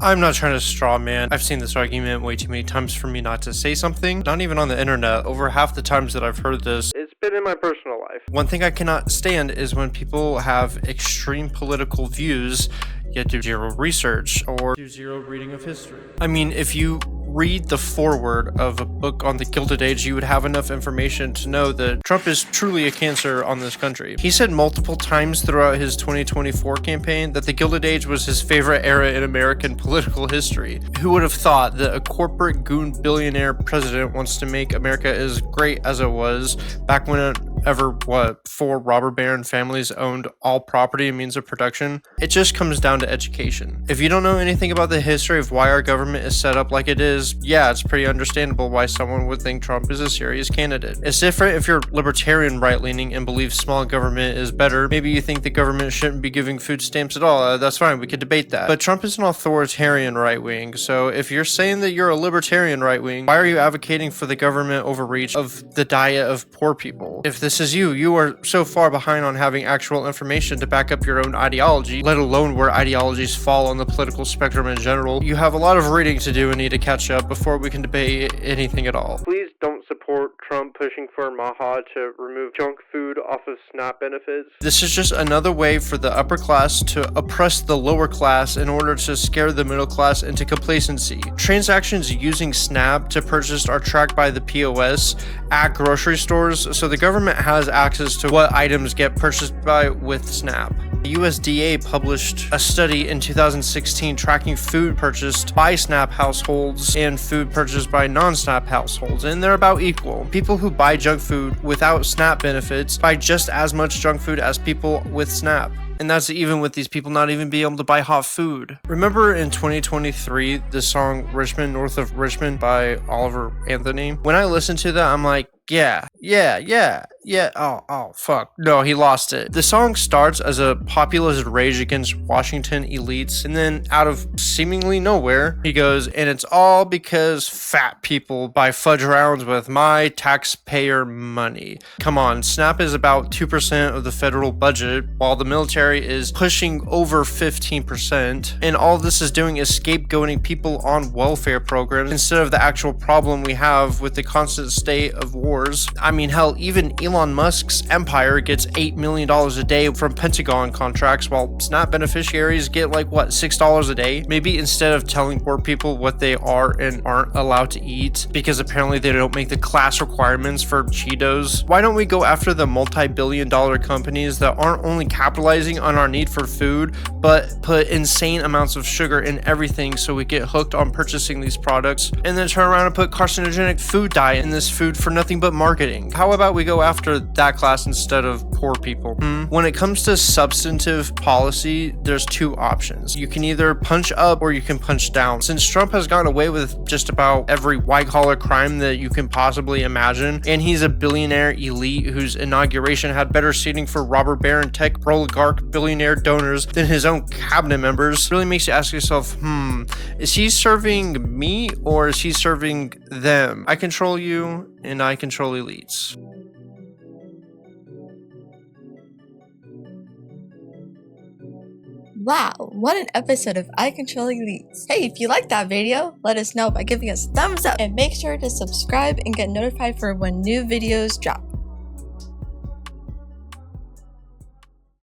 I'm not trying to straw man. I've seen this argument way too many times for me not to say something. Not even on the internet. Over half the times that I've heard this, it's been in my personal life. One thing I cannot stand is when people have extreme political views yet do zero research or do zero reading of history. I mean, if you read the foreword of a book on the Gilded Age, you would have enough information to know that Trump is truly a cancer on this country. He said multiple times throughout his 2024 campaign that the Gilded Age was his favorite era in American political history. Who would have thought that a corporate goon billionaire president wants to make America as great as it was back when four robber baron families owned all property and means of production? It just comes down to education. If you don't know anything about the history of why our government is set up like it is, yeah, it's pretty understandable why someone would think Trump is a serious candidate. It's different if you're libertarian right-leaning and believe small government is better. Maybe you think the government shouldn't be giving food stamps at all. That's fine, we could debate that. But Trump is an authoritarian right-wing, so if you're saying that you're a libertarian right-wing, why are you advocating for the government overreach of the diet of poor people? If this is you are so far behind on having actual information to back up your own ideology, let alone where ideologies fall on the political spectrum in general. You have a lot of reading to do and need to catch up before we can debate anything at all. Please don't support Trump pushing for MAHA to remove junk food off of SNAP benefits. This is just another way for the upper class to oppress the lower class in order to scare the middle class into complacency. Transactions using SNAP to purchase are tracked by the POS at grocery stores, so the government has access to what items get purchased with SNAP. The USDA published a study in 2016 tracking food purchased by SNAP households and food purchased by non-SNAP households, and they're about equal. People who buy junk food without SNAP benefits buy just as much junk food as people with SNAP. And that's even with these people not even being able to buy hot food. Remember in 2023, the song Richmond, North of Richmond by Oliver Anthony? When I listened to that, I'm like, yeah, oh, fuck. No, he lost it. The song starts as a populist rage against Washington elites, and then out of seemingly nowhere, he goes, and it's all because fat people buy fudge rounds with my taxpayer money. Come on, SNAP is about 2% of the federal budget, while the military is pushing over 15%, and all this is doing is scapegoating people on welfare programs instead of the actual problem we have with the constant state of war. I mean, hell, even Elon Musk's empire gets $8 million a day from Pentagon contracts, while SNAP beneficiaries get like, what, $6 a day? Maybe instead of telling poor people what they are and aren't allowed to eat, because apparently they don't make the class requirements for Cheetos, why don't we go after the multi-billion-dollar companies that aren't only capitalizing on our need for food, but put insane amounts of sugar in everything so we get hooked on purchasing these products, and then turn around and put carcinogenic food dye in this food for nothing but marketing? How about we go after that class instead of poor people? When it comes to substantive policy, there's two options. You can either punch up or you can punch down. Since Trump has gotten away with just about every white-collar crime that you can possibly imagine, and he's a billionaire elite whose inauguration had better seating for robber baron tech oligarch billionaire donors than his own cabinet members, really makes you ask yourself, is he serving me or is he serving them? I control you and I control elites. Wow, what an episode of i-ctrl+e. Hey, if you liked that video, let us know by giving us a thumbs up and make sure to subscribe and get notified for when new videos drop.